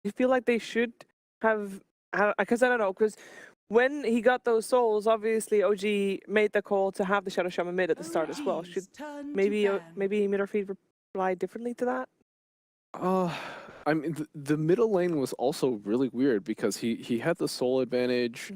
you feel like they should have, because I don't know, because when he got those souls, obviously OG made the call to have the Shadow Shaman mid at the start as well. Should maybe mid or feed reply differently to that? I mean, the middle lane was also really weird because he had the soul advantage.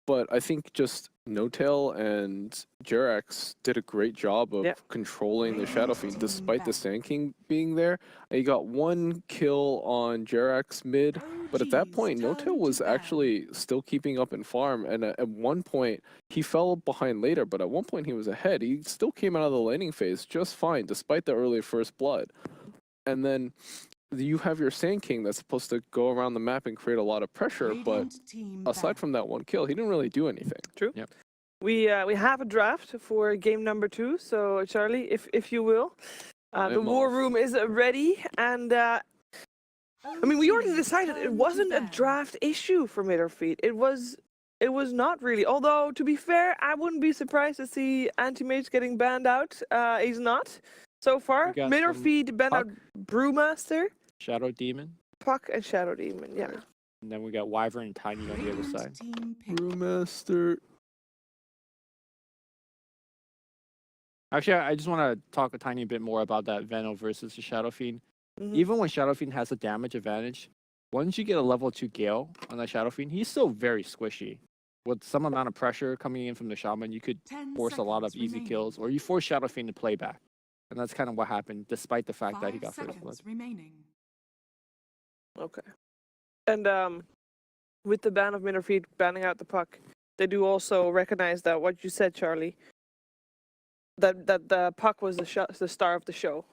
But I think just No-Tail and Jerax did a great job of controlling the Shadow Fiend despite the Sand King being there. He got 1 kill on Jerax mid, but at that point, No-Tail was actually still keeping up in farm, and at one point, he fell behind later, but at one point he was ahead. He still came out of the laning phase just fine, despite the early first blood. And then you have your Sand King that's supposed to go around the map and create a lot of pressure, but aside from that 1 kill, he didn't really do anything. True. Yep. We have a draft for game number 2, so Charlie, if you will. The war room is ready, and I mean, we already decided it wasn't a draft issue for mid or feed. It was not really. Although, to be fair, I wouldn't be surprised to see Anti-Mage getting banned out. He's not. So far, mid or feed banned out Brewmaster, Shadow Demon, Puck, and Shadow Demon, yeah. And then we got Wyvern and Tiny on the other side. Brewmaster. Actually, I just want to talk a tiny bit more about that Veno versus the Shadow Fiend. Even when Shadow Fiend has a damage advantage, once you get a level 2 Gale on that Shadow Fiend, he's still very squishy. With some amount of pressure coming in from the Shaman, you could force a lot of easy kills, or you force Shadow Fiend to play back. And that's kind of what happened, despite the fact that he got first blood. Okay. And with the ban of mid or feed banning out the Puck, they do also recognize that what you said, Charlie, that the Puck was the star of the show,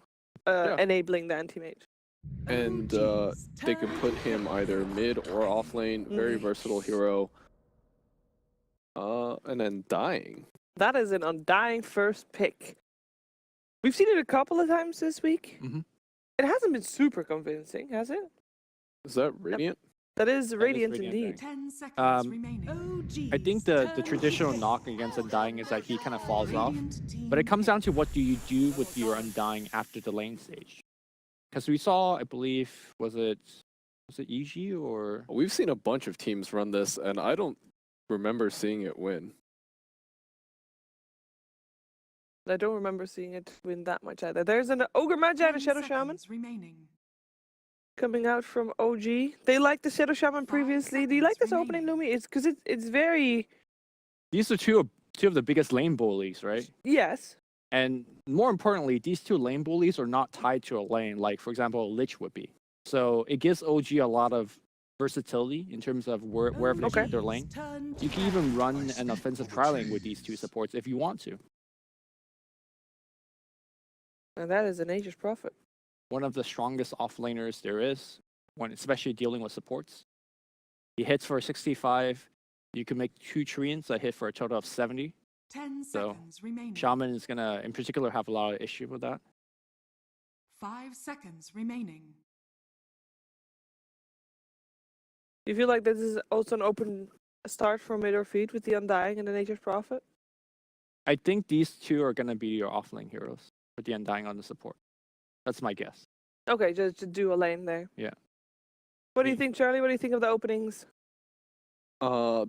enabling the anti-mage. And they can put him either mid or off lane, very versatile hero. And then Dying. That is an Undying first pick. We've seen it a couple of times this week. It hasn't been super convincing, has it? Is that Radiant? That is Radiant indeed. I think the traditional knock against Undying is that he kind of falls off. But it comes down to what do you do with your Undying after the lane stage. Because we saw, I believe, was it EG or... We've seen a bunch of teams run this, and I don't remember seeing it win. I don't remember seeing it win that much either. There's an Ogre Magi and a Shadow Shaman coming out from OG. They liked the Shadow Shaman previously. Do you like this opening, Lumi? It's because it's very... These are two of the biggest lane bullies, right? Yes. And more importantly, these two lane bullies are not tied to a lane, like, for example, Lich would be. So it gives OG a lot of versatility in terms of wherever they keep their lane. You can even run an offensive tri-lane with these two supports if you want to. And that is a Nature's Prophet. One of the strongest off-laners there is, especially dealing with supports. He hits for 65. You can make 2 Treants that hit for a total of 70. 10 so seconds remaining. Shaman is going to, in particular, have a lot of issue with that. 5 seconds remaining. Do you feel like this is also an open start for mid or feed with the Undying and the Nature's Prophet? I think these two are going to be your off-lane heroes with the Undying on the support. That's my guess. Okay, just to do a lane there. Yeah. What do you think, Charlie? What do you think of the openings?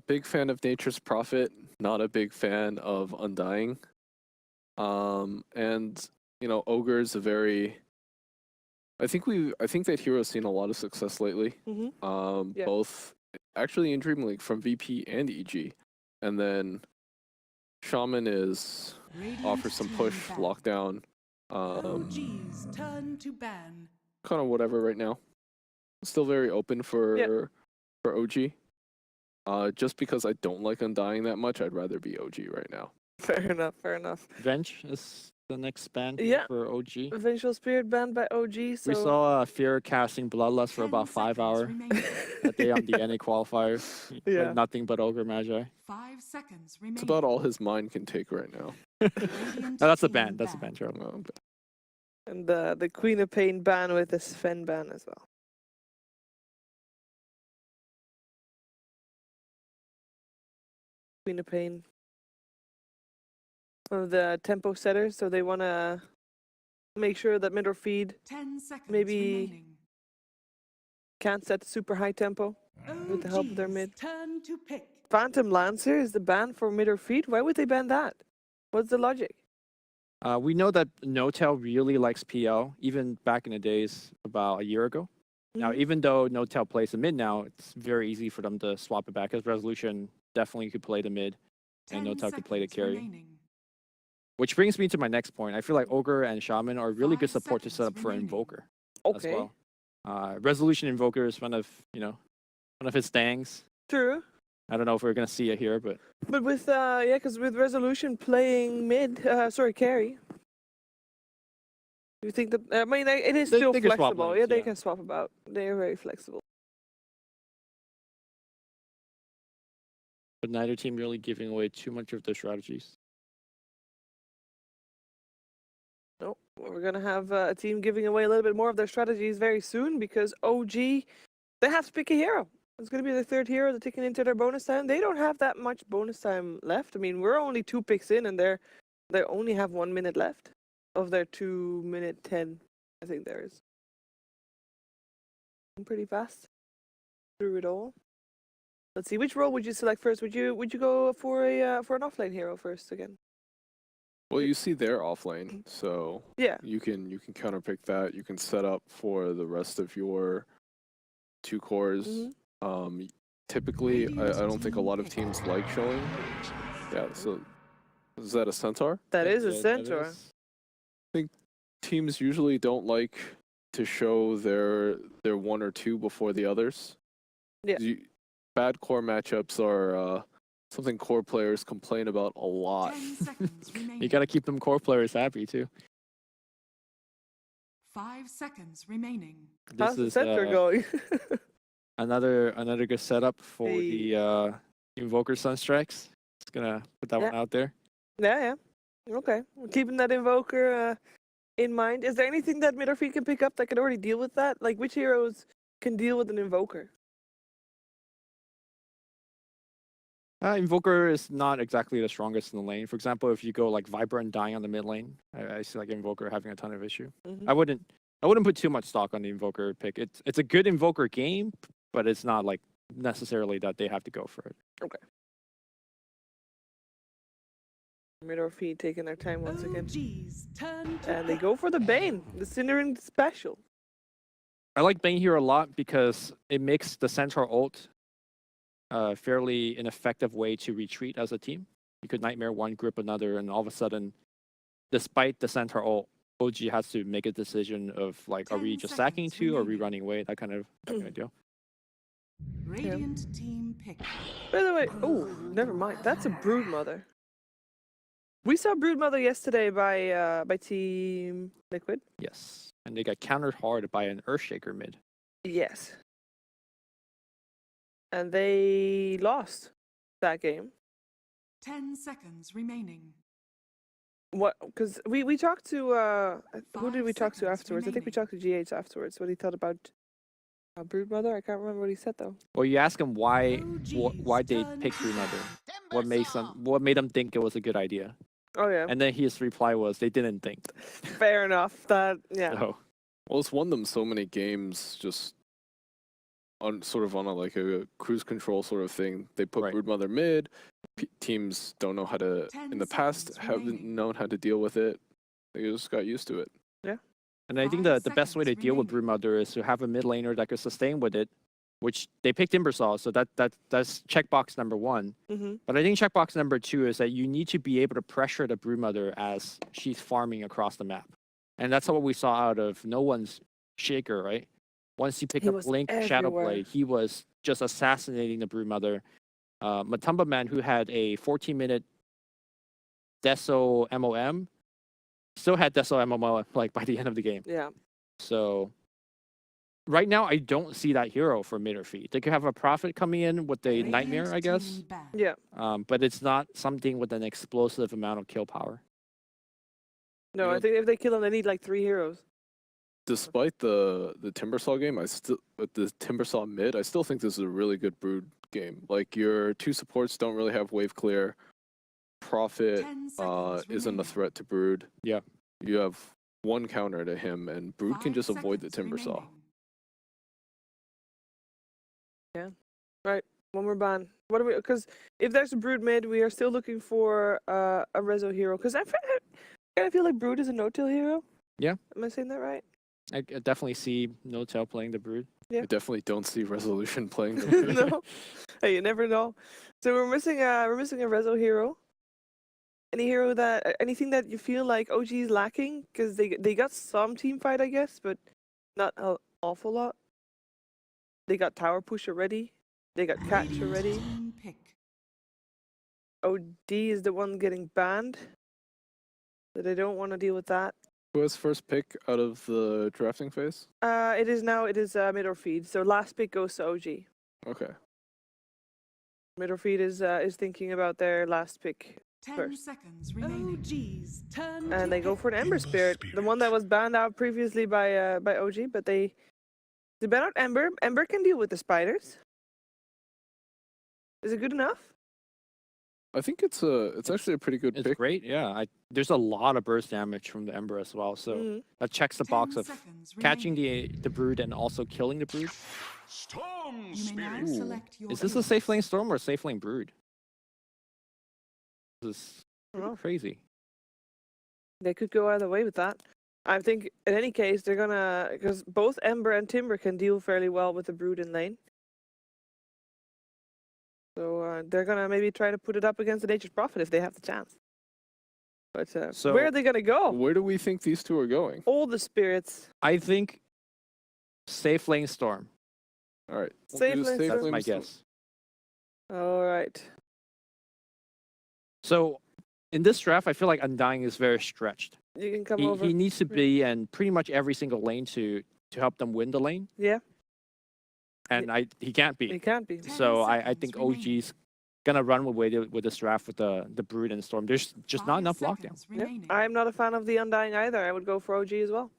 Big fan of Nature's Prophet, not a big fan of Undying. And you know, Ogre's a very... I think that hero's seen a lot of success lately. Both actually in DreamLeague from VP and EG. And then Shaman offers some push, lockdown. OG's turn to ban. Kind of whatever right now. Still very open for OG. Just because I don't like Undying that much, I'd rather be OG right now. Fair enough, fair enough. Venge is the next ban for OG. Vengeful Spirit banned by OG. So... We saw Fear casting Bloodlust for about 5 hours that day on the NA qualifier. Like nothing but Ogre Magi. 5 seconds remaining. It's about all his mind can take right now. No, that's a ban. That's a ban, Charlie. Oh, okay. And the Queen of Pain ban with the Sven ban as well. Queen of Pain. One of the tempo setters, so they want to make sure that mid or feed 10 seconds maybe remaining. can't set super high tempo with the help of their mid. Turn to pick. Phantom Lancer is the ban for mid or feed. Why would they ban that? What's the logic? We know that No-Tail really likes PL, even back in the days about a year ago. Now, even though No-Tail plays the mid now, it's very easy for them to swap it back, because Resolution definitely could play the mid, and No-Tail could play the carry. Remaining. Which brings me to my next point. I feel like Ogre and Shaman are really good 5 support to set up seconds for remaining. Invoker Okay, as well. Resolution Invoker is one of his things. true. I don't know if we're gonna see it here, but With yeah, because with Resolution playing mid, carry. You think that? I mean, it is They- still they can swap flexible. lanes, Yeah, they yeah. can swap about. They are very flexible. neither team really giving away too much of their strategies. No, we're gonna have a team giving away a little bit more of their strategies very soon because OG, they have to pick a hero. It's gonna be the third hero they're taking into their bonus time. They don't have that much bonus time left. I mean, we're only 2 picks in, and they only have 1 minute left of their 2-minute 10. I think there is. Pretty fast through it all. Let's see, which role would you select first? Would you go for an offlane hero first again? Well, you see their offlane, so Yeah. you can counterpick that. You can set up for the rest of your 2 cores. Typically, I don't think a lot of teams like showing. Yeah, so is that a centaur? That is a Yeah, that centaur. is- Teams usually don't like to show their 1 or 2 before the others. Yeah. Bad core matchups are something core players complain about a lot. 10 seconds remaining. You gotta keep them core players happy too. 5 seconds remaining. How's This the is centaur going? another good setup for Hey. the Invoker Sunstrikes. Just gonna put that one out there. Yeah. Okay. We're keeping that Invoker in mind. Is there anything that mid or feed can pick up that can already deal with that? Like, which heroes can deal with an Invoker? Invoker is not exactly the strongest in the lane. For example, if you go like Vibrant dying on the mid lane, I see like Invoker having a ton of issue. Mhm. I wouldn't put too much stock on the Invoker pick. It's a good Invoker game, but it's not like necessarily that they have to go for it. Mid or feed taking their time once again. OG's turn to And they pick. go for the Bane, the Cindering special. I like Bane here a lot because it makes the Centaur ult fairly an effective way to retreat as a team. You could Nightmare one, grip another, and all of a sudden, despite the Centaur ult, OG has to make a decision of like, are we 10 just sacking seconds two or are we remaining. running away? That kind of deal. Radiant team pick. By the way, oh, never mind. That's a Broodmother. We saw Broodmother yesterday by Team Liquid. Yes. And they got countered hard by an Earthshaker mid. Yes. And they lost that game. 10 seconds remaining. What? Because we talked to who did 5 we talk to seconds afterwards? I think we remaining. talked to GH afterwards. What he thought about Broodmother. I can't remember what he said though. Well, you ask them why OG's they turn picked to Broodmother. pick. What made them think it was a good idea? Oh yeah. And then his reply was they didn't think. Fair enough. That yeah. So Well, it's won them so many games just on a cruise control sort of thing. They put Right. Broodmother mid. Teams don't know how to, 10 in the past, seconds haven't remaining. known how to deal with it. They just got used to it. And I think 5 the best way to seconds deal with remaining. Broodmother is to have a mid laner that could sustain with it, which they picked Timbersaw, so that's checkbox number 1. Mm-hmm. But I think checkbox number 2 is that you need to be able to pressure the Broodmother as she's farming across the map. And that's what we saw out of No One's Shaker, right? Once he picked He up was Link everywhere. Shadowblade, he was just assassinating the Broodmother. Matumba Man, who had a 14-minute Deso MOM, still had Deso MOM like by the end of the game. Yeah. So right now, I don't see that hero for mid or feed. They could have a Prophet coming in with a Radiant Nightmare, I guess. team ban. Yeah. But it's not something with an explosive amount of kill power. No, You I know- think if they kill him, they need like 3 heroes. Despite the Timbersaw game, with the Timbersaw mid, I still think this is a really good Brood game. Like, your 2 supports don't really have wave clear. Prophet 10 seconds isn't a remaining. threat to Brood. Yeah. You have 1 counter to him, and Brood can 5 just avoid the seconds Timbersaw. remaining. Right. One more ban. What are we? Because if there's a Brood mid, we are still looking for a Rezo hero. Because I kind of feel like Brood is a no-till hero. Yeah. Am I saying that right? I definitely see No-Tail playing the Brood. Yeah. I definitely don't see Resolution playing the Brood. No. Hey, you never know. So we're missing a Rezo hero. Anything that you feel like OG is lacking? Because they got some team fight, I guess, but not an awful lot. They got tower push already. They got catch already. Pick. OD is the one getting banned. So they don't want to deal with that. Who has first pick out of the drafting phase? It is mid or feed. So last pick goes to OG. Okay. Mid or feed is thinking about their last pick 10 first. seconds remaining. OG's turn And to they go pick. for an Ember Spirit, the one that was banned out previously by OG, but they ban out Ember. Ember can deal with the spiders. Is it good enough? I think it's actually a pretty good It's pick. great, yeah. There's a lot of burst damage from the Ember as well, so Mhm. that checks the 10 box of seconds catching remaining. the Brood and also killing the Brood. You may now Ooh. select your Is this a safe lane Storm or a safe lane Brood? This is I don't know. crazy. They could go either way with that. I think in any case they're gonna, because both Ember and Timber can deal fairly well with the Brood in lane. So they're gonna maybe try to put it up against the Nature's Prophet if they have the chance. But So- where are they gonna go? Where do we think these two are going? All the spirits. I think safe lane Storm. All right. Safe do lane safe Storm. That's my Storm. guess. All right. So in this draft, I feel like Undying is very stretched. You can come He, over. he needs to be in pretty much every single lane to help them win the lane, Yeah, and he can't be. it can't be. 10 So I seconds think remaining. OG's gonna run with this draft with the Brood and Storm. There's just not 5 enough lockdown. seconds Yep. remaining. I'm not a fan of the Undying either. I would go for OG as well.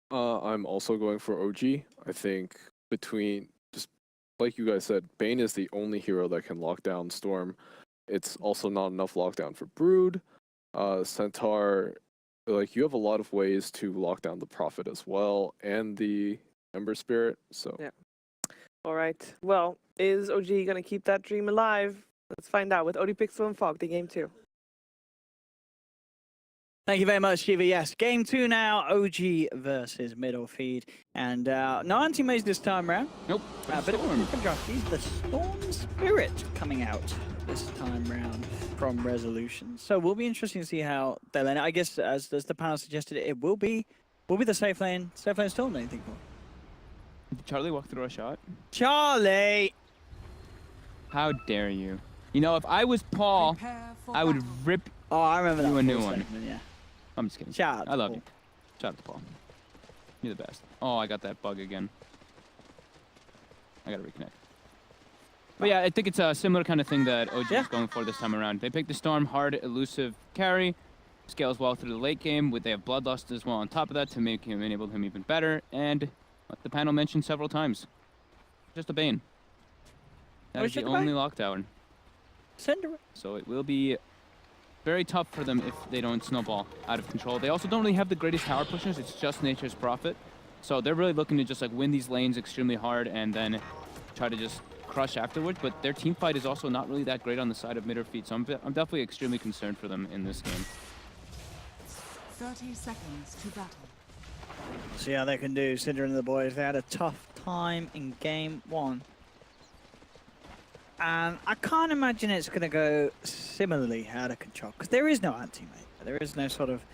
I'm also going for OG. I think between, just like you guys said, Bane is the only hero that can lock down Storm. It's also not enough lockdown for Brood. Centaur, like you have a lot of ways to lock down the Prophet as well and the Ember Spirit. So Yeah. All right. Well, is OG gonna keep that dream alive? Let's find out with OD Pixel and Fog, the game 2. Thank you very much, Shiva. Yes, game 2 now, OG versus Middle Feed. And no anti-mage this time round. Nope. But he's the Storm Spirit coming out this time round from Resolution. So we'll be interesting to see how they lane. I guess as the panel suggested, it will be the safe lane Storm, don't you think? Did Charlie walk through a shot? Charlie! How dare you? You know, if I was Paul, Prepare for I would battle. rip. Oh, I remember that. You a new full one. segment, yeah. I'm just kidding. Shout out I to love Paul. you. Shout out to Paul. You're the best. Oh, I got that bug again. I gotta reconnect. But yeah, I think it's a similar kind of thing that OG is going for this time around. They picked the Storm, hard, elusive carry, scales well through the late game. They have Bloodlust as well on top of that to make him enable him even better. And like the panel mentioned several times, just a Bane. That is the only lockdown. Cinder. So it will be very tough for them if they don't snowball out of control. They also don't really have the greatest tower pushers. It's just Nature's Prophet. So they're really looking to just like win these lanes extremely hard and then try to just crush afterwards. But their team fight is also not really that great on the side of mid or feet. So I'm definitely extremely concerned for them in this game. 30 seconds to battle. See how they can do. Cinder and the boys, they had a tough time in game 1. And I can't imagine it's going to go similarly out of control, because there is no anti-mate. There is no sort of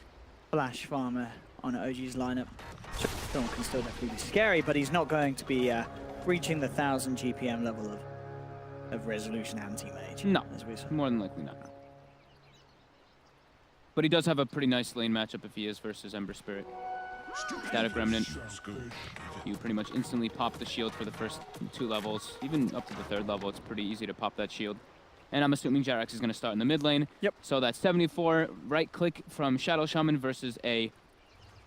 flash farmer on OG's lineup. Storm can still definitely be scary, but he's not going to be reaching the 1000 GPM level of resolution anti-mage. No, as we saw. more than likely not. But he does have a pretty nice lane matchup if he is versus Ember Spirit. Static Remnant. You pretty much instantly pop the shield for the first 2 levels. Even up to the 3rd level, it's pretty easy to pop that shield. And I'm assuming Jarax is going to start in the mid lane. Yep. So that 74 right click from Shadow Shaman versus a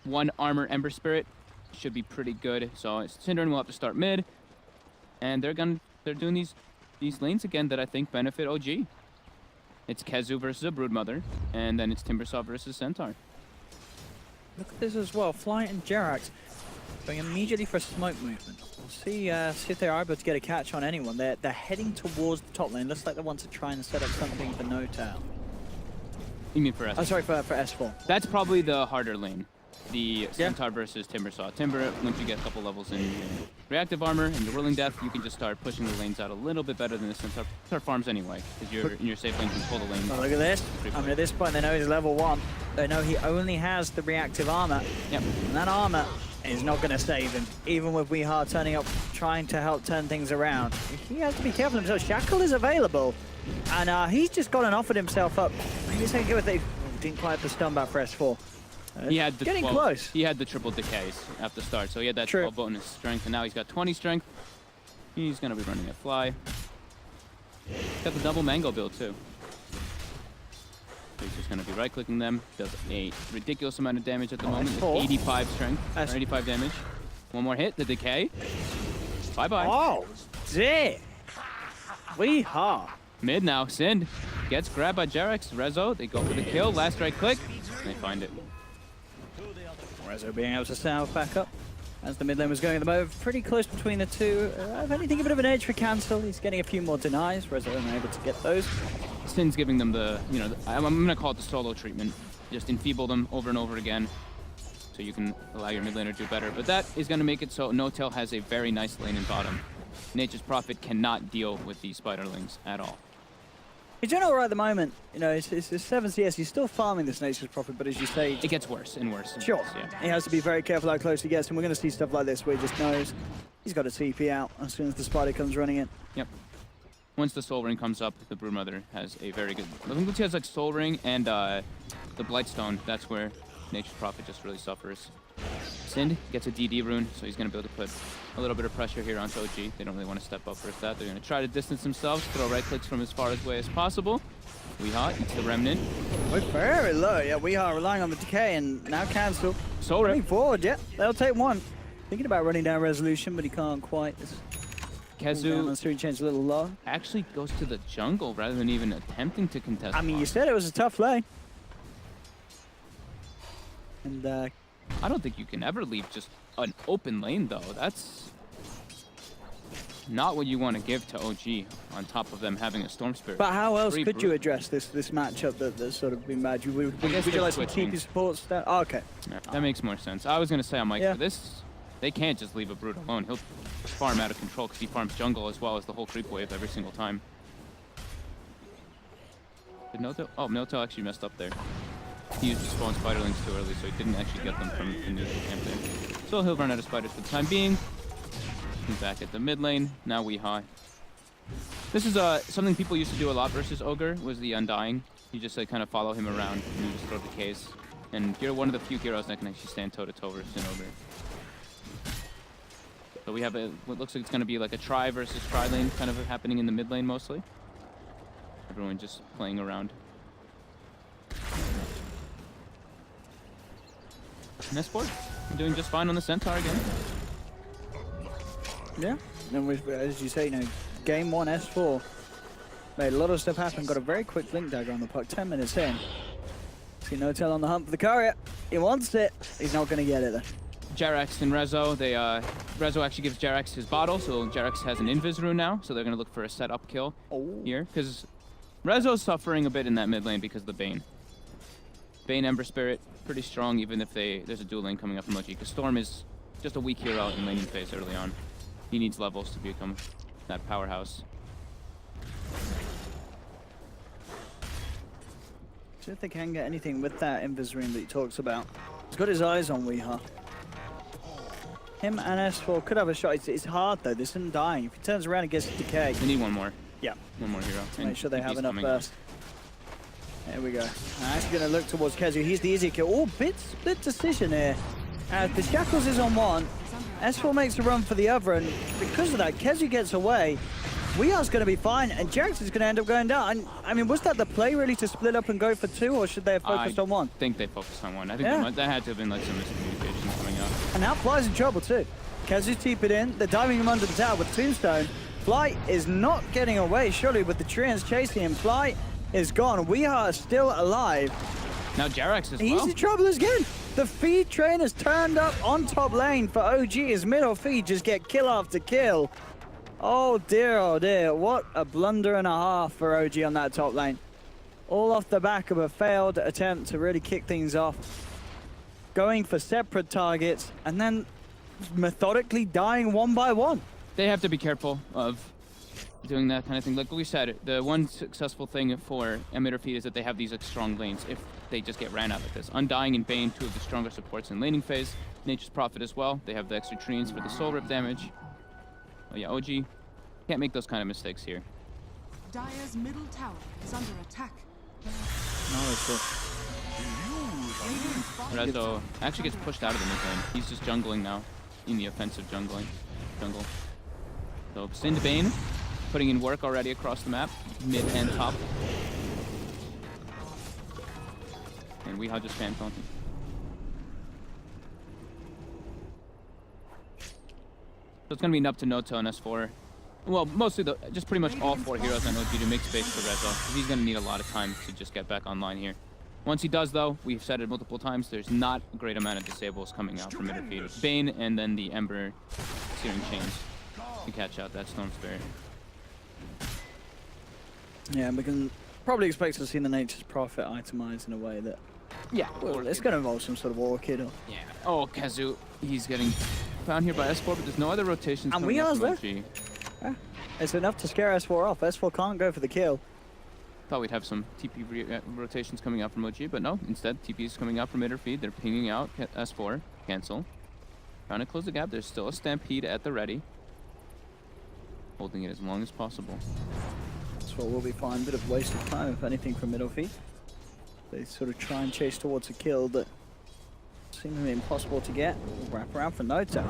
1 armor Ember Spirit should be pretty good. So Synderen will have to start mid. And they're doing these lanes again that I think benefit OG. It's Kezu versus a Broodmother, and then it's Timbersaw versus Centaur. Look at this as well. Flight and Jerax Going immediately for a smoke movement. We'll see if they are able to get a catch on anyone. They're heading towards the top lane. Looks like they want to try and set up something for no tail. You mean for S4? Oh, sorry, for S4. That's probably the harder lane. The Centaur versus Timber Saw. Timber, once you get a couple levels in reactive armor and your Whirling Death, you can just start pushing the lanes out a little bit better than the Centaur. Centaur farms anyway, because you're in your safe lane, you can pull the lane. Oh, look at this. I mean, at this point, they know he's level 1. They know he only has the reactive armor. Yep. And that armor is not going to save him, even with Weehaw turning up, trying to help turn things around. He has to be careful himself. Shackle is available, and he's just gone and offered himself up. Maybe he's going to give it. Didn't quite have the stun back for S4. He had the getting 12, close. He had the triple decays at the start, so he had that 12 bonus strength, and now he's got 20 strength. He's going to be running a fly. Got the double mango build, too. So he's just going to be right-clicking them. Does a ridiculous amount of damage at the moment with 85 strength, or 85 damage. One more hit, the decay. Bye-bye. Oh, dear. Weehaw. Mid now, Sind gets grabbed by Jarex. Rezo, they go for the kill. Last right click, and they find it. Rezo being able to stand back up as the mid lane was going at the moment. Pretty close between the two. If anything, a bit of an edge for Cancel. He's getting a few more denies. Rezo unable to get those. Sin's giving them the, I'm going to call it the solo treatment. Just enfeeble them over and over again so you can allow your mid laner to do better. But that is going to make it so No-Tail has a very nice lane in bottom. Nature's Prophet cannot deal with these spiderlings at all. He's doing all right at the moment. It's 7 CS. He's still farming this Nature's Prophet, but as you say... It gets worse and worse. And sure. worse, yeah. He has to be very careful how close he gets, and we're going to see stuff like this where he just knows he's got a TP out as soon as the spider comes running in. Yep. Once the Soul Ring comes up, the Broodmother has a very good... I think she has like Soul Ring and the Blightstone. That's where Nature's Prophet just really suffers. Sind gets a DD rune, so he's going to be able to put a little bit of pressure here onto OG. They don't really want to step up for that. They're going to try to distance themselves, throw right clicks from as far away as possible. Weehaw eats the Remnant. We're very low. Yeah, Weehaw relying on the decay, and now Cancel. Soul Rip. Moving forward, yeah. They'll take one. Thinking about running down Resolution, but he can't quite. Kezu change a little low. actually goes to the jungle rather than even attempting to contest. I mean, you said it was a tough lane. And I don't think you can ever leave just an open lane, though. That's not what you want to give to OG on top of them having a Storm Spirit. but how else could you address this matchup that's sort of been bad? Would you like to keep your supports down? Oh, okay. Yeah, that makes more sense. I was going to say on Mike, for this, they can't just leave a Brood alone. He'll farm out of control because he farms jungle as well as the whole creep wave every single time. Did No-Tail? Oh, No-Tail actually messed up there. He used to spawn spiderlings too early, so he didn't actually get them from the neutral camp there. So he'll run out of spiders for the time being. He's back at the mid lane. Now Weehaw. This is something people used to do a lot versus Ogre, was the Undying. You just kind of follow him around and you just throw decays. And you're one of the few heroes that can actually stand toe-to-toe versus an Ogre. So we have what looks like it's going to be like a try versus try lane kind of happening in the mid lane mostly. Everyone just playing around. And S4, I'm doing just fine on the Centaur again. Yeah, and as you say, game 1 S4 made a lot of stuff happen. Got a very quick blink dagger on the puck. 10 minutes in. See No-Tail on the hunt for the courier. He wants it. He's not going to get it though. Jarex and Rezo, Rezo actually gives Jarex his bottle, so Jarex has an invis rune now, so they're going to look for a setup kill here, because Rezo's suffering a bit in that mid lane because of the Bane. Bane Ember Spirit, pretty strong even if there's a dual lane coming up from OG, because Storm is just a weak hero in laning phase early on. He needs levels to become that powerhouse. See if they can get anything with that invis rune that he talks about. He's got his eyes on Weehaw. Him and S4 could have a shot. It's hard though, this isn't dying. If he turns around and gets decay. We need one more. Yeah. One more hero. To make sure they have enough burst. There we go. Actually going to look towards Kezu. He's the easier kill. Oh, split decision here. The Shackles is on one. S4 makes a run for the other, and because of that, Kezu gets away. Weeha's going to be fine, and Jarex is going to end up going down. And, I mean, was that the play really to split up and go for two, or should they have focused on one? I think they focused on one. I think that had to have been like some miscommunication coming up. And now Fly's in trouble too. Kezu's TP'd in. They're diving him under the tower with Tombstone. Fly is not getting away, surely, with the Treants chasing him. Fly is gone. Weehaw is still alive. Now Jarex is He's in trouble again. The feed train has turned up on top lane for OG as middle feed just get kill after kill. Oh dear, what a blunder and a half for OG on that top lane. All off the back of a failed attempt to really kick things off. Going for separate targets and then methodically dying one by one. They have to be careful of doing that kind of thing. Like we said, the one successful thing for emitter feed is that they have these like strong lanes. If they just get ran out like this, Undying and Bane, two of the stronger supports in laning phase. Nature's Prophet as well. They have the extra treants for the soul rip damage. Oh yeah, OG can't make those kind of mistakes here. Dire's middle tower is under attack. Rezo actually gets pushed out of the mid lane. He's just jungling now in the offensive jungle. So Sin to Bane, putting in work already across the map, mid and top. And Weehaw just fan taunting. So it's gonna be up to Noto and S4. Well, mostly just pretty much all 4 heroes on OG to make space for Rezo. He's gonna need a lot of time to just get back online here. Once he does, though, we've said it multiple times, there's not a great amount of disables coming out from midfield. Bane and then the Ember Searing Chains to catch out that Storm Spirit. Yeah, we can probably expect to see the Nature's Prophet itemized in a way that... Yeah. Well, it's going to involve some sort of Orchid or... Yeah. Oh, Kazu, he's getting found here by S4, but there's no other rotations And coming out from there. OG. Yeah. It's enough to scare S4 off. S4 can't go for the kill. Thought we'd have some TP rotations coming out from OG, but no. Instead, TP is coming out from mid or feed. They're pinging out S4. Cancel. Trying to close the gap. There's still a Stampede at the ready. Holding it as long as possible. S4 will be fine. Bit of waste of time, if anything, from middle feed. They sort of try and chase towards a kill that seemingly impossible to get. Wrap around for Noto.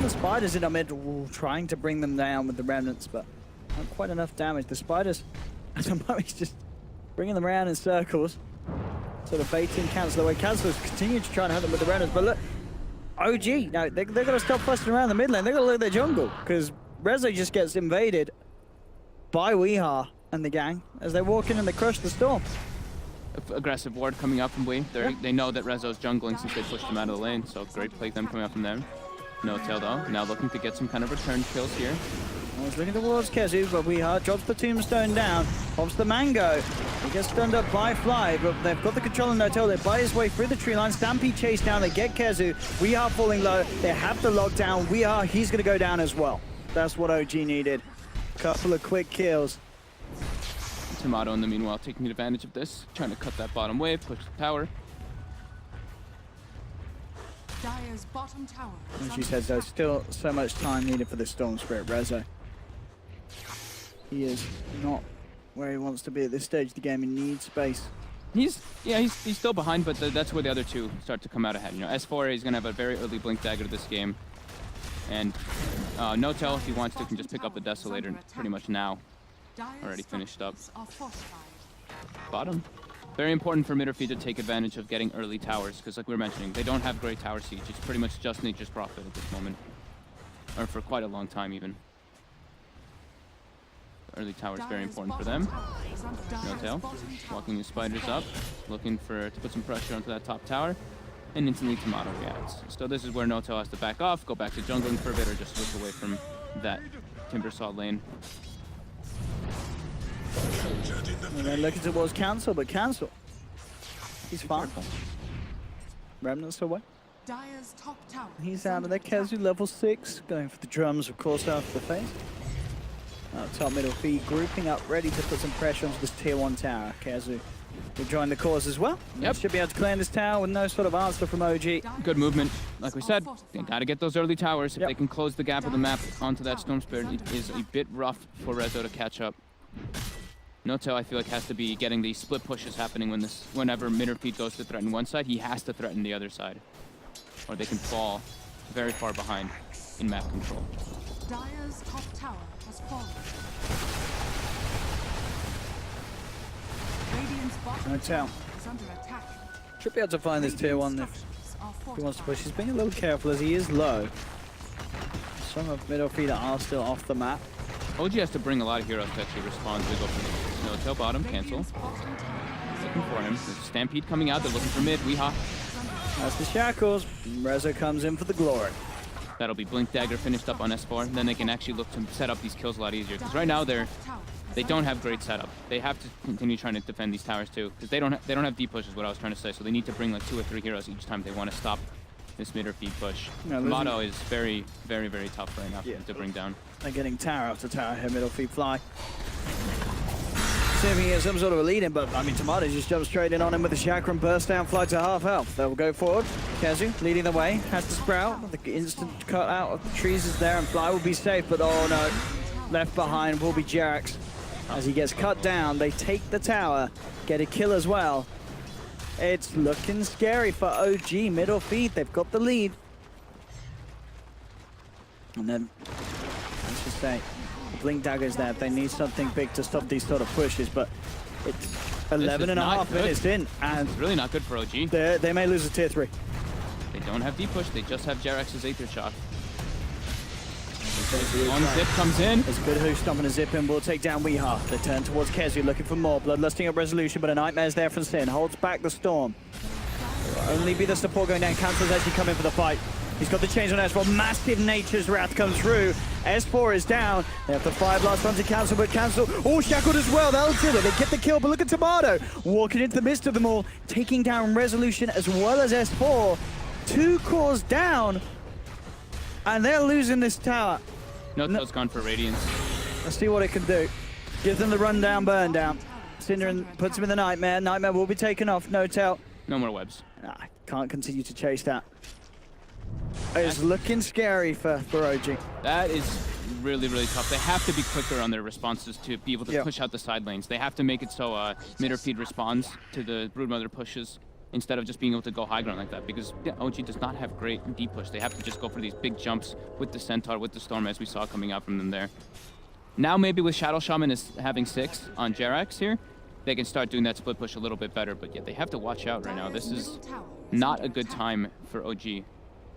The Spiders in our mid, trying to bring them down with the Remnants, but not quite enough damage. The Spiders, at the moment, he's just bringing them around in circles, sort of baiting Cancel away. Cancel's continuing to try and hunt them with the Remnants, but look, OG, no, they're going to stop fussing around the mid lane. They're going to look at their jungle, because Rezo just gets invaded by Weehaw and the gang as they walk in and they crush the Storm. Aggressive ward coming out from Wei. They know that Rezo's jungling since they pushed him out of the lane, so great play them coming out from them. No tail though. Now looking to get some kind of return kills here. I was looking towards Kezu, but Weehaw drops the tombstone down, pops the mango. He gets stunned up by Fly, but they've got the control on Notel. They buy his way through the tree line. Stampede chase down, they get Kezu. Weehaw falling low, they have the lockdown. Weehaw, he's gonna go down as well. That's what OG needed. Couple of quick kills. Tomato in the meanwhile taking advantage of this, trying to cut that bottom wave, push the tower. Dire's bottom tower. As she says, there's still so much time needed for the Storm Spirit. Rezo, he is not where he wants to be at this stage of the game. He needs space. He's still behind, but that's where the other two start to come out ahead. You know, S4 is gonna have a very early blink dagger to this game, and Notel, if he wants to, can just pick up the Desolator pretty much now. Already finished up. Bottom. Very important for Midderfeed to take advantage of getting early towers, because like we were mentioning, they don't have great tower siege. It's pretty much just Nature's Prophet at this moment. Or for quite a long time even. Early tower is very important for them. No tail. Walking his spiders up, looking to put some pressure onto that top tower. And instantly Tomato reacts. So this is where Notel has to back off, go back to jungling for a bit, or just switch away from that Timbersaw lane. And then looking towards Cancel, but Cancel, he's fine. Remnants away. Dire's top tower. He's out of there. Kezu level 6, going for the drums, of course, after the phase. Top middle feed grouping up, ready to put some pressure onto this tier 1 tower. Kezu will join the cause as well. Yep. Should be able to clear this tower with no sort of answer from OG. Good movement. Like we said, they gotta get those early towers. If Yep. they can close the gap of the map onto that Storm Spirit, it is a bit rough for Rezo to catch up. Noto, I feel like, has to be getting these split pushes happening whenever Midderfeed goes to threaten one side, he has to threaten the other side. Or they can fall very far behind in map control. Dire's top tower has fallen. Radiant's bottom Noto tower is under attack. should be able to find this tier 1 if he wants to push. He's being a little careful as he is low. Some of middle feed are still off the map. OG has to bring a lot of heroes to actually respond to go for the Notel bottom, cancel. Looking for him. There's a Stampede coming out, they're looking for mid, Weehaw. That's the shackles. Rezo comes in for the glory. That'll be Blink Dagger finished up on S4, and then they can actually look to set up these kills a lot easier. Because right now they don't have great setup. They have to continue trying to defend these towers too, because they don't have deep pushes. What I was trying to say, so they need to bring like 2 or 3 heroes each time they want to stop this mid or feed push. Motto is very, very, very tough right now for them to bring down. They're getting tower after tower here, middle feed fly. See if he gets some sort of a lead in, but I mean, Tomato just jumps straight in on him with the chakra and burst down, fly to half health. They'll go forward. Kezu leading the way, has the sprout. The instant cut out of the trees is there, and Fly will be safe, but oh no. Left behind will be Jerax. As he gets cut down, they take the tower, get a kill as well. It's looking scary for OG, middle feed. They've got the lead. And then, let's just say, Blink Dagger's there. They need something big to stop these sort of pushes, but it's 11 and a half minutes in, and it's really not good for OG. They may lose a tier 3. They don't have deep push. They just have Jerax's Aether Shock. One zip comes in. It's good who's stomping a zip in. Will take down Weeha. They turn towards Kezu, looking for more. Bloodlusting up Resolution, but a Nightmare's there from Sin. Holds back the Storm. Will only be the support going down. Cancels actually coming for the fight. He's got the change on S4. Massive Nature's Wrath comes through. S4 is down. They have the Fire Blast onto Cancel, but Cancel, oh, shackled as well. They'll do it. They get the kill, but look at Tomato. Walking into the midst of them all, taking down Resolution as well as S4. 2 cores down, and they're losing this tower. No-Tail's gone for Radiance. Let's see what it can do. Gives them the rundown, burn down. Cinder puts him in the Nightmare. Nightmare will be taken off. No-Tail. No more webs. I can't continue to chase that. It's looking scary for OG. That is really, really tough. They have to be quicker on their responses to be able to push out the side lanes. They have to make it so mid or feed responds to the Broodmother pushes instead of just being able to go high ground like that, because OG does not have great deep push. They have to just go for these big jumps with the Centaur, with the Storm, as we saw coming out from them there. Now maybe with Shadow Shaman is having 6 on Jerax here, they can start doing that split push a little bit better, but yeah, they have to watch out right now. This is not a good time for OG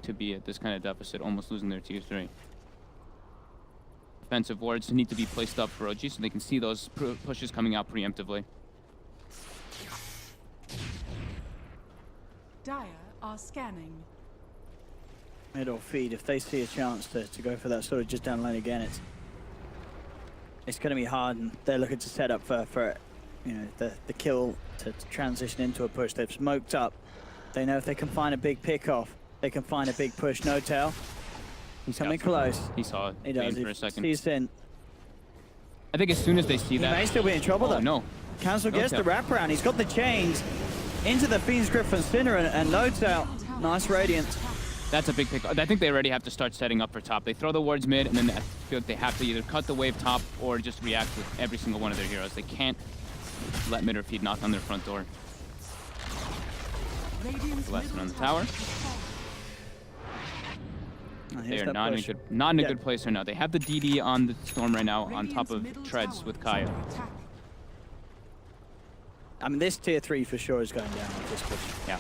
to be at this kind of deficit, almost losing their tier 3. Defensive wards need to be placed up for OG so they can see those pushes coming out preemptively. Dire are scanning. Middle feed, if they see a chance to go for that sort of just down lane again, it's going to be hard, and they're looking to set up for you know, the kill to transition into a push. They've smoked up. They know if they can find a big pick off, they can find a big push. No-Tail. He's coming close. He saw it. He does. For a second. He's in. I think as soon as they see that, he may still be in trouble though. No. Cancel gets the wraparound. He's got the chains into the Fiend's Grip from Sinner and No-Tail. Nice Radiance. That's a big pick. I think they already have to start setting up for top. They throw the wards mid, and then I feel like they have to either cut the wave top or just react with every single one of their heroes. They can't let mid or feed knock on their front door. Lesson on the tower. They are not in a good place right now. They have the DD on the Storm right now on top of Treads with Kaya. I mean, this tier 3 for sure is going down with this push. Yeah.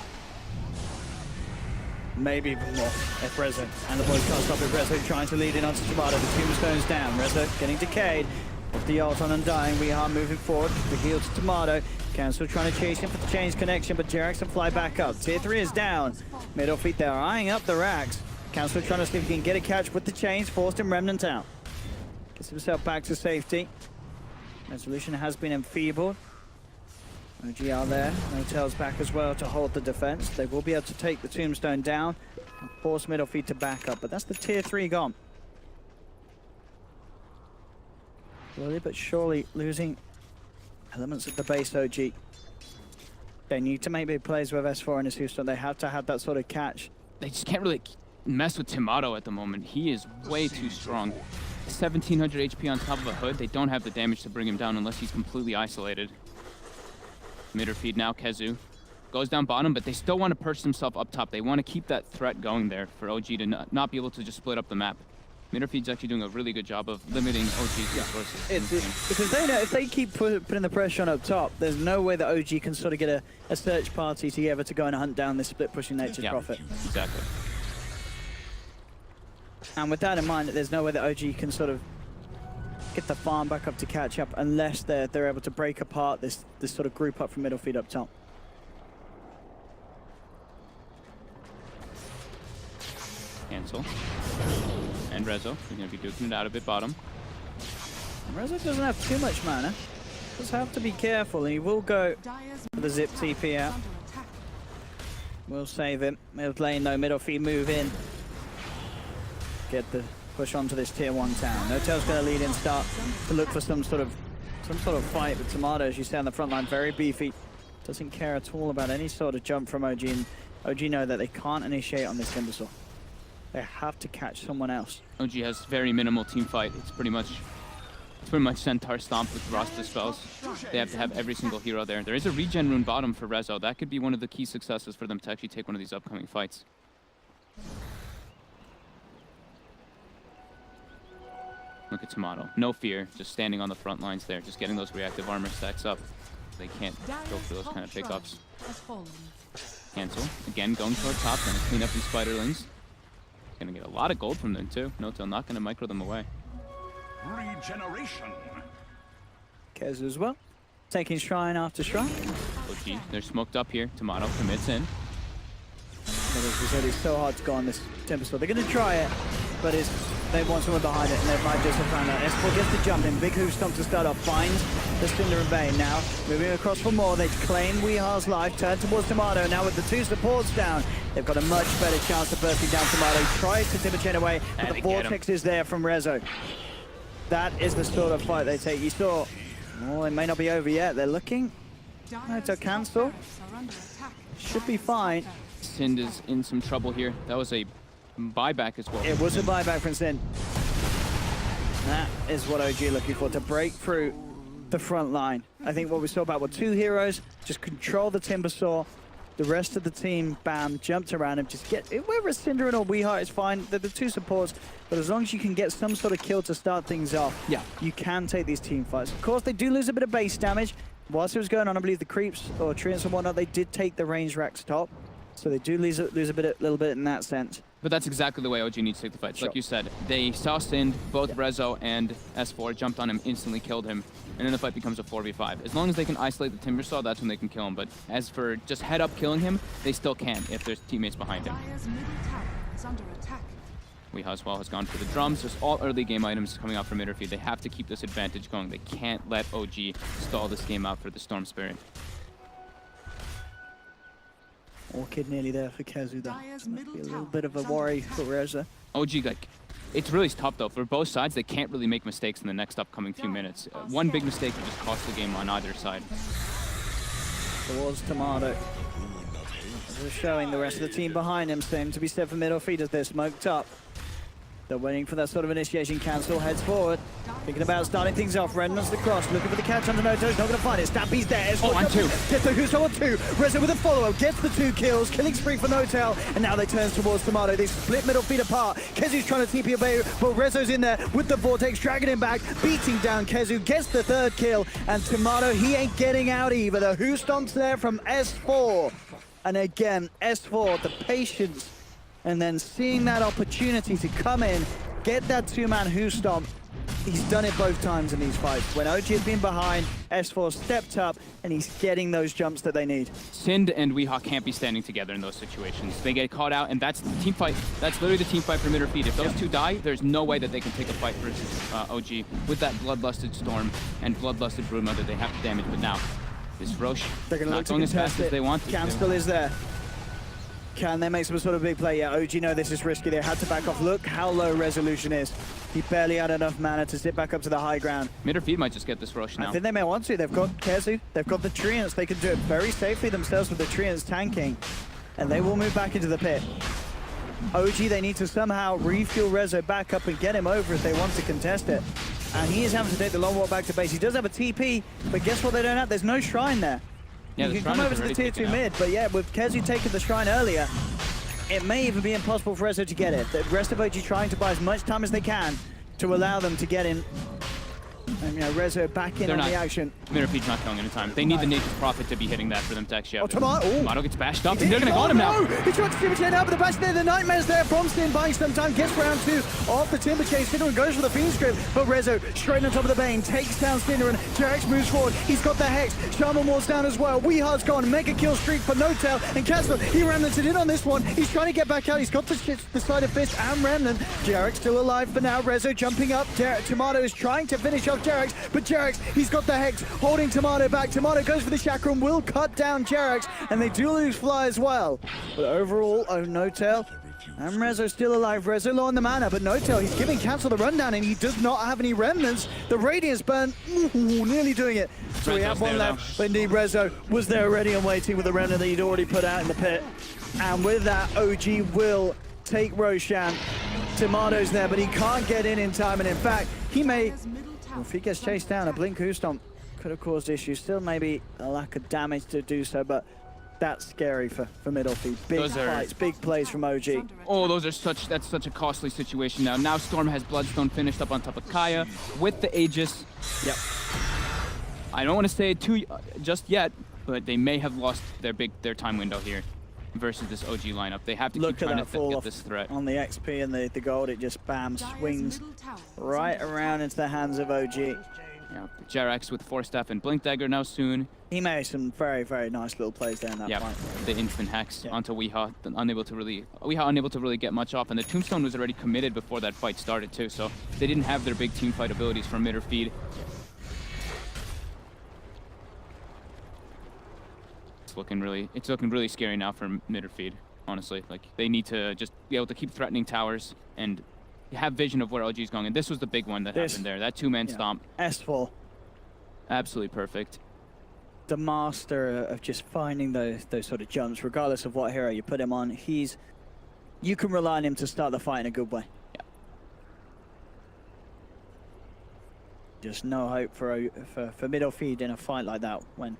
Maybe even more if Rezo and the boys can't stop it. Rezo trying to lead in onto Tomato. The tombstone's down. Rezo getting decayed. With the ult on Undying, we are moving forward. The heal to Tomato. Cancel trying to chase him for the change connection, but Jerax can fly back up. Tier 3 is down. Middle feet, they're eyeing up the racks. Cancel trying to see if he can get a catch with the chains, forced him Remnant out. Gets himself back to safety. Resolution has been enfeebled. OG are there. No-Tail's back as well to hold the defense. They will be able to take the tombstone down and force middle feet to back up, but that's the tier 3 gone. Slowly but surely losing elements of the base OG. They need to make big plays with S4 and his Houston. They have to have that sort of catch. They just can't really mess with Tomato at the moment. He is way too strong. 1700 HP on top of a hood. They don't have the damage to bring him down unless he's completely isolated. Mid or feed now, Kezu goes down bottom, but they still want to perch themselves up top. They want to keep that threat going there for OG to not be able to just split up the map. Mid or feed's actually doing a really good job of limiting OG's resources. Because they know if they keep putting the pressure on up top, there's no way that OG can sort of get a search party together to go and hunt down this split pushing Nature's Prophet. Exactly. And with that in mind, there's no way that OG can sort of get the farm back up to catch up unless they're able to break apart this sort of group up from middle feed up top. Cancel. And Rezo, they're going to be duking it out a bit bottom. Rezo doesn't have too much mana. Just have to be careful, and he will go Dire's for the zip middle TP tower out. is under attack. We'll save him. Mid lane, no middle feed, move in. Get the push onto this tier 1 town. Notel's going to lead in, start to look for some sort of fight. But Tomato, as you say on the front line, very beefy. Doesn't care at all about any sort of jump from OG. And OG know that they can't initiate on this Timbersaw. They have to catch someone else. OG has very minimal team fight. It's pretty much Centaur Stomp with Rasta spells. They have to have every single hero there. There is a regen rune bottom for Rezo. That could be one of the key successes for them to actually take one of these upcoming fights. Look at Tomato. No fear, just standing on the front lines there, just getting those reactive armor stacks up. They can't go for those kind of pickups. Has fallen. Cancel. Again, going toward top, gonna clean up these spiderlings. Gonna get a lot of gold from them too. Notel not gonna micro them away. Regeneration. Kez as well. Taking shrine after shrine. OG, they're smoked up here. Tomato commits in. But as we said, it's so hard to go on this Tempest. They're going to try it, but they want someone behind it, and they might just have found out. S4 gets the jump in. Big Hoof Stomp to start off. Finds the Cinder and Bane. Now, moving across for more. They claim Weehar's life. Turn towards Tomato. Now with the 2 supports down, they've got a much better chance of bursting down Tomato. Tries to Timber Chain away, but the Vortex is there from Rezo. That is the sort of fight they take. You saw, well, it may not be over yet. They're looking. Dire's a cancel. top barracks are under attack. Should be Dire's fine. top barracks. Sind is in some trouble here. That was a buyback as well. It was a buyback from Sin. That is what OG are looking for, to break through the front line. I think what we saw about were 2 heroes, just control the Timbersaw. The rest of the team, bam, jumped around him. Just get, whether it's Cinderin or Weeheart, it's fine. They're the 2 supports, but as long as you can get some sort of kill to start things off, Yeah. you can take these team fights. Of course, they do lose a bit of base damage. Whilst it was going on, I believe the creeps or treants and whatnot, they did take the range racks top. So they do lose a little bit in that sense. But that's exactly the way OG needs to take the fights. Sure. Like you said, they saw Sind, both Rezo and S4 jumped on him, instantly killed him, and then the fight becomes a 4v5. As long as they can isolate the Timbersaw, that's when they can kill him. But as for just head up killing him, they still can't if there's teammates behind him. Dire's middle tower is under attack. Weeha as well has gone for the drums. There's all early game items coming out from Interfeed. They have to keep this advantage going. They can't let OG stall this game out for the Storm Spirit. Orchid nearly there for Kezu, though. Dire's Might middle be a little tower bit of a is under worry attack. for Reza. OG, like, it's really tough though. For both sides, they can't really make mistakes in the next upcoming few minutes. One big mistake could just cost the game on either side. Towards Tomato. They're showing the rest of the team behind him. Same to be said for middle feeders. They're smoked up. They're waiting for that sort of initiation. Cancel heads forward. Thinking about starting things off. Redmond's the cross. Looking for the catch on the Noto. He's not going to find it. Stampy's there. Oh, and 2. Gets the Huso on 2. Reza with a follow-up. Gets the 2 kills. Killing spree for Notel. And now they turn towards Tomato. They split middle feet apart. Kezu's trying to TP away, but Rezo's in there with the Vortex. Dragging him back. Beating down Kezu. Gets the 3rd kill. And Tomato, he ain't getting out either. The Who Stomps there from S4. And again, S4, the patience. And then seeing that opportunity to come in, get that 2-man Who Stomp. He's done it both times in these fights. When OG has been behind, S4 stepped up, and he's getting those jumps that they need. Sind and Weeha can't be standing together in those situations. They get caught out, and that's the team fight. That's literally the team fight for Interfeed. If those 2 die, there's no way that they can take a fight versus OG with that Bloodlusted Storm and Bloodlusted Broodmother. They have to damage, but now this Roche They're going to not look to going as contest fast as it. they want to. Cam still is there. Can they make some sort of big play? Yeah, OG know this is risky. They had to back off. Look how low resolution is. He barely had enough mana to sit back up to the high ground. Interfeed might just get this Roche now. I think they may want to. They've got Kezu. They've got the Treants. They can do it very safely themselves with the Treants tanking. And they will move back into the pit. OG, they need to somehow refuel Rezo back up and get him over if they want to contest it. And he is having to take the long walk back to base. He does have a TP, but guess what they don't have? There's no shrine there. Yeah, you the can shrine come is over to the already tier taken 2 out. mid, but yeah, with Kezu taking the shrine earlier, it may even be impossible for Rezo to get it. The rest of OG trying to buy as much time as they can to allow them to get in And, you know, Rezo back in They're on not- the action. Mirafeed's not killing in time. They need the Nature's Prophet to be hitting that for them to actually have it. Tomato. Tomato gets bashed up, and they're going to got him now. He tried to Timber Chain out, but the bash there, the Nightmares there from Stin buying some time. Gets round 2 off the Timber Chain. Cinderin goes for the Fiend Script, but Rezo straight on top of the Bane takes down Cinderin. Jarex moves forward. He's got the Hex. Shaman Ward's down as well. Weehard's gone. Mega kill streak for No Tail. And Casper, he remnanted in on this one. He's trying to get back out. He's got the side of Fist and Remnant. Jarex still alive for now. Rezo jumping up. Tomato is trying to finish off Jarex, but Jarex, he's got the Hex, holding Tomato back. Tomato goes for the Chakram, will cut down Jarex, and they do lose Fly as well. But overall, No Tail and Rezo still alive. Rezo low on the mana, but No Tail, he's giving Cancel the rundown, and he does not have any remnants. The Radiance burn, nearly doing it. So we have one left, but indeed Rezo was there already and waiting with the remnant that he'd already put out in the pit. And with that, OG will take Roshan. Tomato's there, but he can't get in time, and in fact, he may, if he gets chased down, a Blink Stomp could have caused issues. Still maybe a lack of damage to do so, but that's scary for middle feed. Big fights, big plays from OG. Oh, that's such a costly situation now. Now Storm has Bloodstone finished up on top of Kaya with the Aegis. Yep. I don't want to say it too just yet, but they may have lost their time window here versus this OG lineup. They have to keep trying to get this threat. On the XP and the gold, it just bam swings right around into the hands of OG. Yeah, Jarex with Force Staff and Blink Dagger now soon. He made some very, very nice little plays there in that fight. The instant hex onto Weehaw, unable to really get much off, and the Tombstone was already committed before that fight started too, so they didn't have their big team fight abilities from mid or feed. It's looking really scary now for mid or feed, honestly. Like, they need to just be able to keep threatening towers and have vision of where OG's going, and this was the big one that happened there. That two-man stomp. S4. Absolutely perfect. The master of just finding those sort of jumps, regardless of what hero you put him on. You can rely on him to start the fight in a good way. Yeah. Just no hope for middle feed in a fight like that when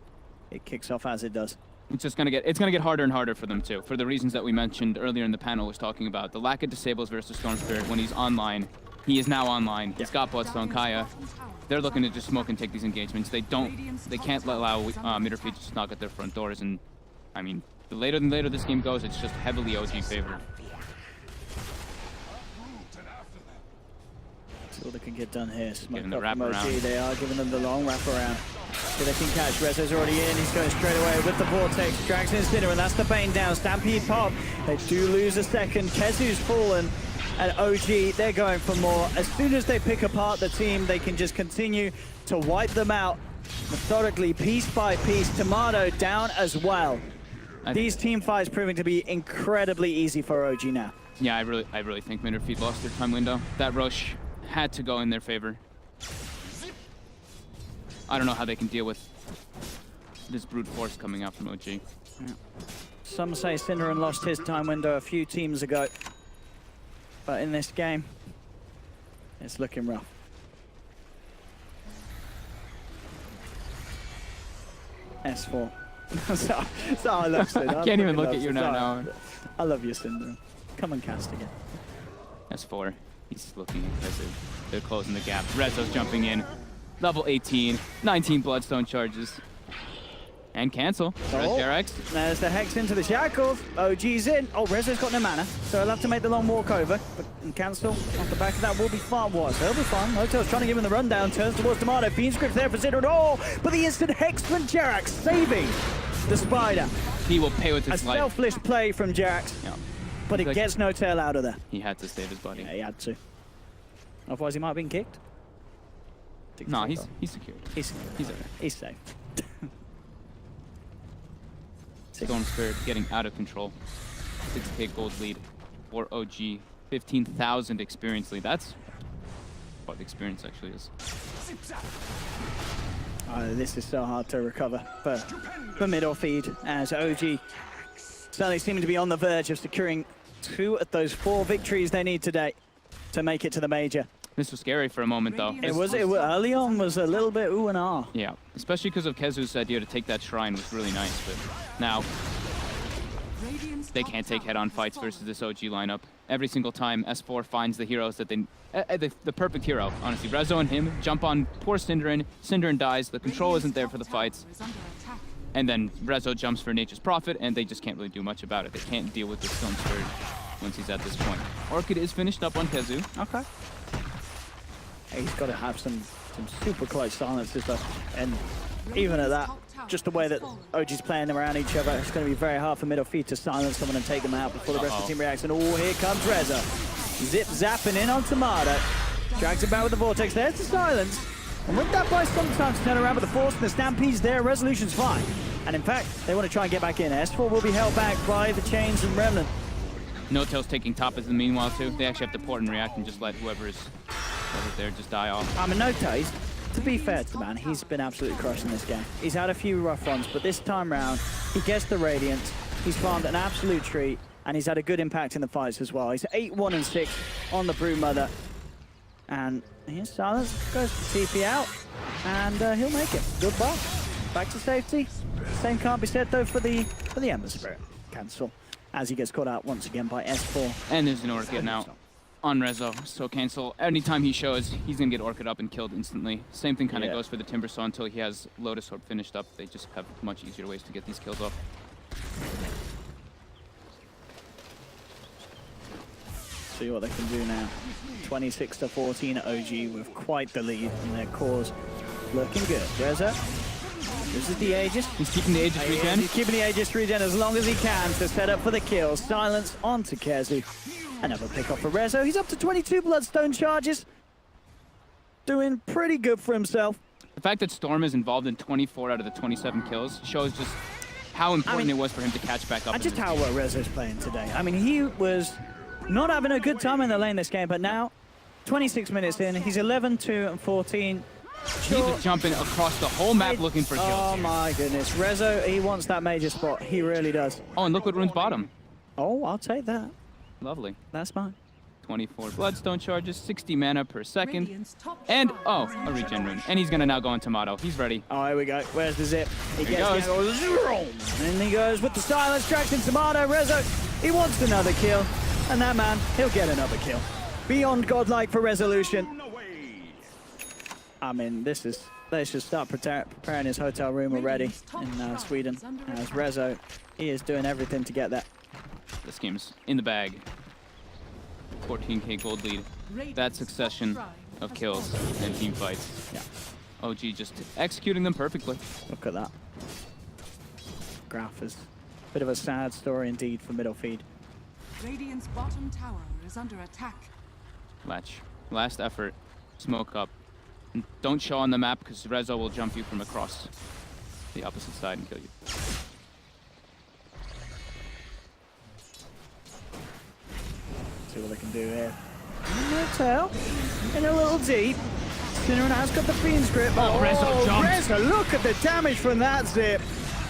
it kicks off as it does. It's gonna get harder and harder for them too, for the reasons that we mentioned earlier in the panel was talking about. The lack of disables versus Storm Spirit when he's online. He is now online. He's got Bloodstone, Kaya. They're looking to just smoke and take these engagements. They can't allow Midderfeed to just knock at their front doors, and I mean, the later this game goes, it's just heavily OG favored. See what they can get done here. Smoke Getting the up wrap from OG. around. They are giving them the long wrap around. So they can catch. Rezo's already in. He's going straight away with the Vortex. Drags in Sinner, and that's the Bane down. Stampede pop. They do lose a second. Kezu's fallen. And OG, they're going for more. As soon as they pick apart the team, they can just continue to wipe them out methodically, piece by piece. Tomato down as well. These team fights proving to be incredibly easy for OG now. Yeah, I really think Midderfeed lost their time window. That rush had to go in their favor. I don't know how they can deal with this brute force coming out from OG. Yeah. Some say Cinderin lost his time window a few teams ago. But in this game, it's looking rough. S4. so I love Cinder. I can't even look at you now. I love you, Cinder. Come and cast again. S4. He's looking impressive. They're closing the gap. Rezo's jumping in. Level 18. 19 Bloodstone charges. And cancel. Jarex. There's the Hex into the shackles. OG's in. Oh, Rezo's got no mana, so he'll have to make the long walk over. But cancel off the back of that will be far worse. He'll be fine. Hotel's trying to give him the rundown. Turns towards Tomato. Fiend Script there for Cinder at all. But the instant Hex from Jarex saving the Spider. He will pay with his life. A selfless play from Jarex. Yeah. But it gets No Tail out of there. He had to save his buddy. Yeah, he had to. Otherwise, he might have been kicked. No, he's secured. He's okay. He's safe. Storm Spirit getting out of control. 6k gold lead for OG. 15,000 experience lead. That's what the experience actually is. This is so hard to recover for middle feed as OG certainly seeming to be on the verge of securing 2 of those 4 victories they need today to make it to the major. This was scary for a moment, though. It was early on was a little bit ooh and ah. Yeah, especially because of Kezu's idea to take that shrine was really nice, but now they can't take head-on fights versus this OG lineup. every single time S4 finds the heroes that the perfect hero, honestly. Rezo and him jump on poor Synderin. Synderin dies. The control isn't there for the fights. Is under attack. And then Rezo jumps for Nature's Prophet, and they just can't really do much about it. They can't deal with the Stone Scourge once he's at this point. Orchid is finished up on Kezu. Okay. He's got to have some super close silences though. And even at that, just the way that OG's playing them around each other, it's going to be very hard for middle feed to silence someone and take them out before the rest of the team reacts. And oh, here comes Rezo. Zip zapping in on Tomato. Drags it back with the Vortex. There's the silence. And with that by sometimes turn around with the Force and the Stampede's there, Resolution's fine. And in fact, they want to try and get back in. S4 will be held back by the Chains and Remnant. No-Tail's taking top as the meanwhile too. They actually have to port and react and just let whoever's there just die off. I mean, No-Tail, to be fair to the man, he's been absolutely crushing this game. He's had a few rough ones, but this time round, he gets the Radiance. He's farmed an absolute treat, and he's had a good impact in the fights as well. He's 8-1-6 on the Broodmother. And here's Silence, goes for TP out, and he'll make it. Good buff. Back to safety. Same can't be said though for the Ember Spirit. Cancel as he gets caught out once again by S4. And there's an Orchid now on Rezo, so cancel. Anytime he shows, he's gonna get Orchid up and killed instantly. Same thing kind of goes for the Timbersaw until he has Lotus Orb finished up. They just have much easier ways to get these kills off. See what they can do now. 26-14 OG with quite the lead in their cause. Looking good. Rezo. This is the Aegis. He's keeping the Aegis regen. He's keeping the Aegis regen as long as he can to set up for the kill. Silence onto Kezu. Another pick off for Rezo. He's up to 22 Bloodstone charges. Doing pretty good for himself. The fact that Storm is involved in 24 out of the 27 kills shows just how important it was for him to catch back up. And just how well Rezo's playing today. I mean, he was not having a good time in the lane this game, but now, 26 minutes in, he's 11-2-14. Sure. He's jumping across the whole map looking for kills. Oh my goodness. Rezo, he wants that major spot. He really does. Oh, and look what runes bottom. Oh, I'll take that. Lovely. That's mine. 24 Bloodstone charges, 60 mana per second. And, oh, a regen rune. And he's going to now go on Tomato. He's ready. Oh, here we go. Where's the zip? He Here he goes. And he goes with the silence, tracks in Tomato. Rezo, he wants another kill. And that man, he'll get another kill. Beyond godlike for Resolution. I mean, they should start preparing his hotel room already in Sweden. As Rezo, he is doing everything to get that. This game's in the bag. 14k gold lead. That succession of kills and team fights. Yeah. OG just executing them perfectly. Look at that. Graph is a bit of a sad story indeed for middle feed. Radiant's bottom tower is under attack. Latch. Last effort. Smoke up. And don't show on the map because Rezo will jump you from across the opposite side and kill you. See what they can do here. No-Tail in a little deep. Synderin has got the Fiend's grip. Oh, Rezo jumps. Rezo, look at the damage from that zip.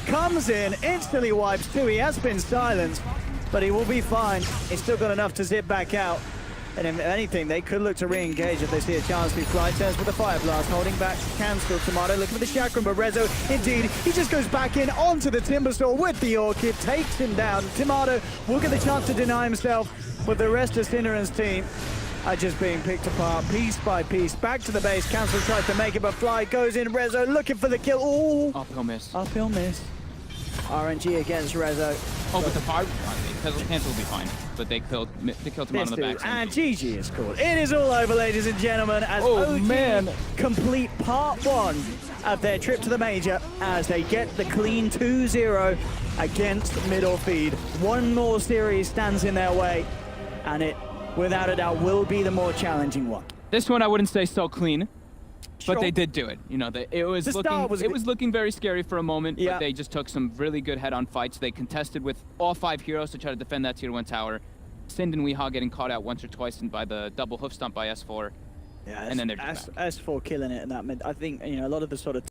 Comes in, instantly wipes too. He has been silenced, but he will be fine. He's still got enough to zip back out. And if anything, they could look to re-engage if they see a chance to fly. Turns with the Fire Blast, holding back cancel. Tomato looking for the Chakram, but Rezo, indeed, he just goes back in onto the Timbersaw with the Orchid, takes him down. Tomato will get the chance to deny himself, but the rest of Synderin's team are just being picked apart piece by piece. Back to the base, Cancel tries to make it, but Fly goes in. Rezo looking for the kill. Ooh. Uphill miss. Uphill miss. RNG against Rezo. Oh, but the fire cancel will be fine. But they killed him on the back. And GG is called. It is all over, ladies and gentlemen, as Oh, OG man. complete part one of their trip to the major as they get the clean 2-0 against middle feed. One more series stands in their way, and it, without a doubt, will be the more challenging one. This one I wouldn't say so clean. But Sure. they did do it. You know, it was looking very scary for a moment, Yeah. but they just took some really good head-on fights. They contested with all 5 heroes to try to defend that tier 1 tower. Sind and Weehaw getting caught out once or twice by the double hoof stomp by S4. Yeah, and then they're just back. S4 killing it in that mid. I think, you know, a lot of the sort of